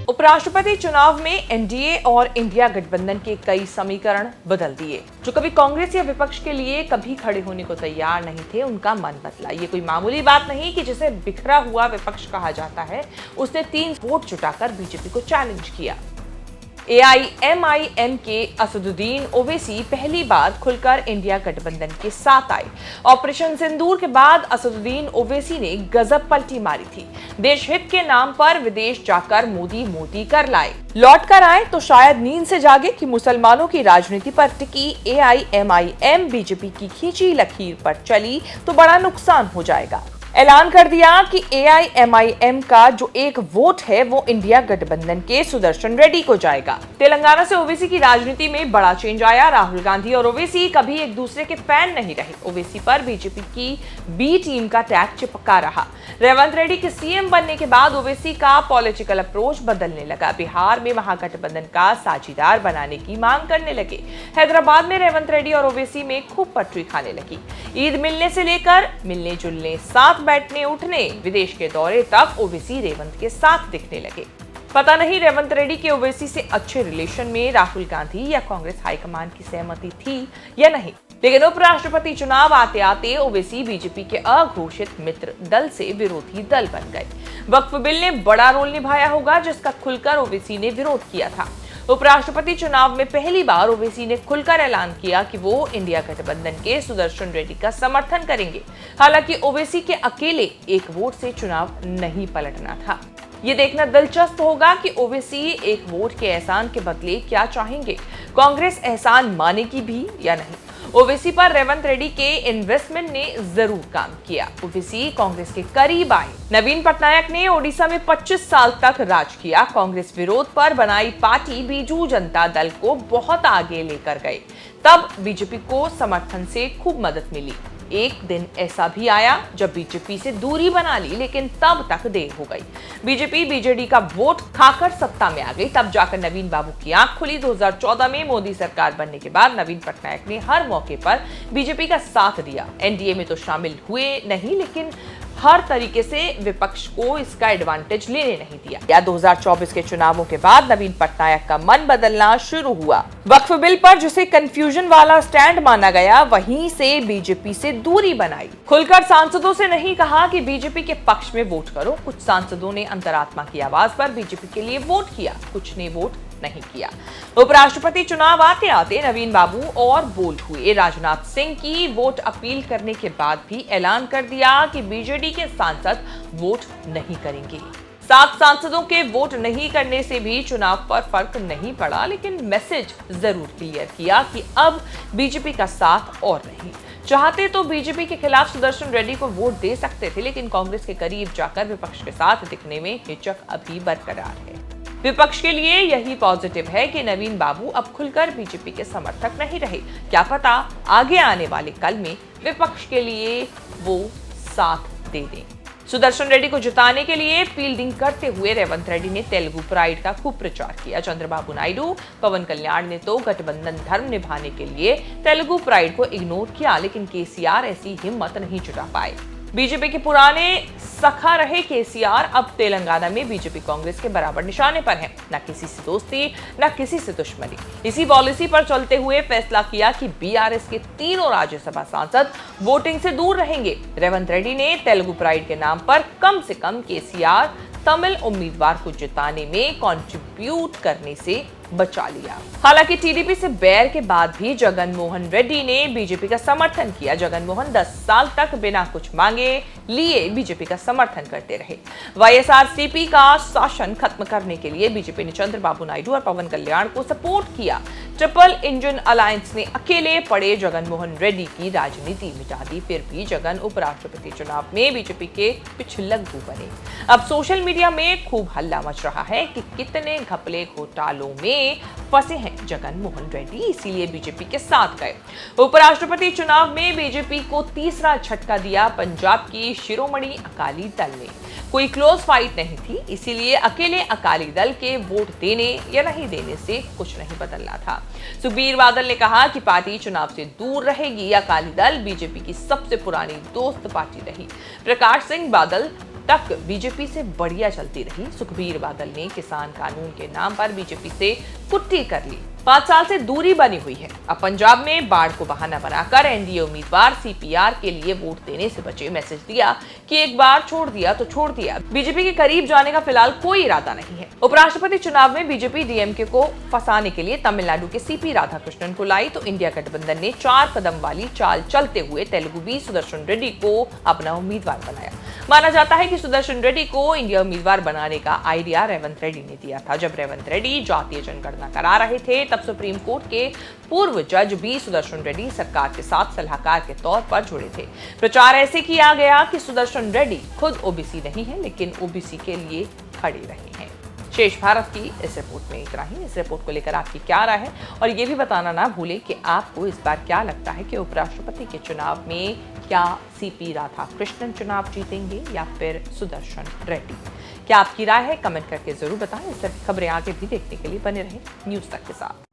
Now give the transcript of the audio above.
उपराष्ट्रपति चुनाव में एनडीए और इंडिया गठबंधन के कई समीकरण बदल दिए। जो कभी कांग्रेस या विपक्ष के लिए कभी खड़े होने को तैयार नहीं थे, उनका मन बदला। ये कोई मामूली बात नहीं कि जिसे बिखरा हुआ विपक्ष कहा जाता है, उसने 3 वोट जुटाकर बीजेपी को चैलेंज किया। एआईएमआईएम के असदुद्दीन ओवैसी पहली बार खुलकर इंडिया गठबंधन के साथ आए। ऑपरेशन सिंदूर के बाद असदुद्दीन ओवैसी ने गजब पलटी मारी थी। देश हित के नाम पर विदेश जाकर मोदी कर लाए। लौट कर आए तो शायद नींद से जागे कि मुसलमानों की राजनीति पर टिकी एआईएमआईएम बीजेपी की खींची लकीर पर चली तो बड़ा नुकसान हो जाएगा। ऐलान कर दिया कि एआईएमआईएम का जो 1 वोट है वो इंडिया गठबंधन के सुदर्शन रेड्डी को जाएगा। तेलंगाना से ओवैसी की राजनीति में बड़ा चेंज आया। राहुल गांधी और ओवैसी कभी एक दूसरे के फैन नहीं रहे। ओवैसी पर बीजेपी की बी टीम का टैग चिपका रहा। रेवंत रेड्डी के सीएम बनने के बाद ओवैसी का पॉलिटिकल अप्रोच बदलने लगा। बिहार में महागठबंधन का साझीदार बनाने की मांग करने लगे। हैदराबाद में रेवंत रेड्डी और ओवैसी में खूब पटरी खाने लगी। ईद मिलने से लेकर मिलने जुलने, साथ बैठने उठने, विदेश के दौरे तक ओवैसी रेवंत के साथ दिखने लगे। पता नहीं रेवंत रेड्डी के ओवैसी से अच्छे रिलेशन में राहुल गांधी या कांग्रेस हाईकमान की सहमति थी या नहीं, लेकिन उपराष्ट्रपति चुनाव आते आते ओवैसी बीजेपी के अघोषित मित्र दल से विरोधी दल बन गए। वक्फ बिल ने बड़ा रोल निभाया होगा, जिसका खुलकर ओवैसी ने विरोध किया था। उपराष्ट्रपति चुनाव में पहली बार ओवैसी ने खुलकर ऐलान किया कि वो इंडिया गठबंधन के सुदर्शन रेड्डी का समर्थन करेंगे। हालांकि ओवैसी के अकेले 1 वोट से चुनाव नहीं पलटना था। ये देखना दिलचस्प होगा कि ओवैसी 1 वोट के एहसान के बदले क्या चाहेंगे। कांग्रेस एहसान मानेगी भी या नहीं। ओवैसी पर रेवंत रेड्डी के इन्वेस्टमेंट ने जरूर काम किया। ओवैसी कांग्रेस के करीब आए। नवीन पटनायक ने ओडिशा में 25 साल तक राज किया। कांग्रेस विरोध पर बनाई पार्टी बीजू जनता दल को बहुत आगे लेकर गए। तब बीजेपी को समर्थन से खूब मदद मिली। एक दिन ऐसा भी आया जब बीजेपी से दूरी बना ली, लेकिन तब तक देर हो गई। बीजेपी बीजेडी का वोट खाकर सत्ता में आ गई। तब जाकर नवीन बाबू की आंख खुली। 2014 में मोदी सरकार बनने के बाद नवीन पटनायक ने हर मौके पर बीजेपी का साथ दिया। एनडीए में तो शामिल हुए नहीं, लेकिन हर तरीके से विपक्ष को इसका एडवांटेज लेने नहीं दिया। या 2024 के चुनावों के बाद नवीन पटनायक का मन बदलना शुरू हुआ। वक्फ बिल पर जिसे कंफ्यूजन वाला स्टैंड माना गया, वहीं से बीजेपी से दूरी बनाई। खुलकर सांसदों से नहीं कहा कि बीजेपी के पक्ष में वोट करो। कुछ सांसदों ने अंतरात्मा की आवाज पर बीजेपी के लिए वोट किया, कुछ ने वोट नहीं किया। उपराष्ट्रपति चुनाव आते आते नवीन बाबू और बोल्ड हुए। राजनाथ सिंह की वोट अपील करने के बाद भी ऐलान कर दिया कि बीजेडी के सांसद वोट नहीं करेंगे। 7 सांसदों के वोट नहीं करने से भी चुनाव पर फर्क नहीं पड़ा, लेकिन मैसेज जरूर क्लियर किया कि अब बीजेपी का साथ और नहीं। चाहते तो बीजेपी के खिलाफ सुदर्शन रेड्डी को वोट दे सकते थे, लेकिन कांग्रेस के करीब जाकर विपक्ष के साथ दिखने में हिचक अभी बरकरार है। विपक्ष के लिए यही पॉजिटिव है कि नवीन बाबू अब खुलकर बीजेपी के समर्थक नहीं रहे। क्या पता आगे आने वाले कल में विपक्ष के लिए वो साथ दे दें। सुदर्शन रेड्डी को जिताने के लिए फील्डिंग करते हुए रेवंत रेड्डी ने तेलुगु प्राइड का खूब प्रचार किया। चंद्रबाबू नायडू, पवन कल्याण ने तो गठबंधन धर्म निभाने के लिए तेलुगु प्राइड को इग्नोर किया, लेकिन केसीआर ऐसी हिम्मत नहीं जुटा पाए। बीजेपी के पुराने सखा रहे केसीआर अब तेलंगाना में बीजेपी कांग्रेस के बराबर निशाने पर हैं। न किसी से दोस्ती, न किसी से दुश्मनी। इसी पॉलिसी पर चलते हुए फैसला किया कि बीआरएस के 3 राज्यसभा सांसद वोटिंग से दूर रहेंगे। रेवंत रेड्डी ने तेलुगु प्राइड के नाम पर कम से कम केसीआर तमिल उम्मीदवार को जिताने में कंट्रीब्यूट करने से बचा लिया। हालांकि टीडीपी से बैर के बाद भी जगन मोहन रेड्डी ने बीजेपी का समर्थन किया। जगन मोहन 10 साल तक बिना कुछ मांगे लिए बीजेपी का समर्थन करते रहे। वाईएसआरसीपी का शासन खत्म करने के लिए बीजेपी ने चंद्रबाबू नायडू और पवन कल्याण को सपोर्ट किया। ट्रिपल इंजन अलायंस ने अकेले पड़े जगन मोहन रेड्डी की राजनीति मिटा दी। फिर भी जगन उपराष्ट्रपति चुनाव में बीजेपी के पिछलग्गू बने। अब सोशल मीडिया में खूब हल्ला मच रहा है कि कितने घपले घोटालों में फंसे हैं जगन मोहन रेड्डी, इसीलिए बीजेपी के साथ गए। उपराष्ट्रपति चुनाव में बीजेपी को तीसरा झटका दिया पंजाब की शिरोमणि अकाली दल ने। कोई क्लोज फाइट नहीं थी, इसीलिए अकेले अकाली दल के वोट देने या नहीं देने से कुछ नहीं बदलना था। सुखबीर बादल ने कहा कि पार्टी चुनाव से दूर रहेगी। अकाली दल बीजेपी की सबसे पुरानी दोस्त पार्टी रही। प्रकाश सिंह बादल तक बीजेपी से बढ़िया चलती रही। सुखबीर बादल ने किसान कानून के नाम पर बीजेपी से कुट्टी कर ली। 5 साल से दूरी बनी हुई है। अब पंजाब में बाढ़ को बहाना बनाकर एनडीए उम्मीदवार सीपीआर के लिए वोट देने से बचे। मैसेज दिया कि एक बार छोड़ दिया तो छोड़ दिया। बीजेपी के करीब जाने का फिलहाल कोई इरादा नहीं है। उपराष्ट्रपति चुनाव में बीजेपी डीएमके को फंसाने के लिए तमिलनाडु के सीपी राधाकृष्णन को लाई तो इंडिया गठबंधन ने 4 कदम वाली चाल चलते हुए तेलुगु बी सुदर्शन रेड्डी को अपना उम्मीदवार बनाया। माना जाता है कि सुदर्शन रेड्डी को इंडिया उम्मीदवार बनाने का आइडिया रेवंत रेड्डी ने दिया था। जब रेवंत रेड्डी जातीय जनगणना करा रहे थे तब सुप्रीम कोर्ट के पूर्व जज बी सुदर्शन रेड्डी सरकार के साथ सलाहकार के तौर पर जुड़े थे। प्रचार ऐसे किया गया कि सुदर्शन रेड्डी खुद ओबीसी नहीं है लेकिन ओबीसी के लिए खड़े रहे हैं। शेष भारत की इस रिपोर्ट में इतना ही। इस रिपोर्ट को लेकर आपकी क्या राय है और ये भी बताना ना भूलें कि आपको इस बार क्या लगता है कि उपराष्ट्रपति के चुनाव में क्या सीपी राधाकृष्णन चुनाव जीतेंगे या फिर सुदर्शन रेड्डी। क्या आपकी राय है कमेंट करके जरूर बताएं। इस तरह की खबरें आगे भी देखने के लिए बने रहें न्यूज़ तक के साथ।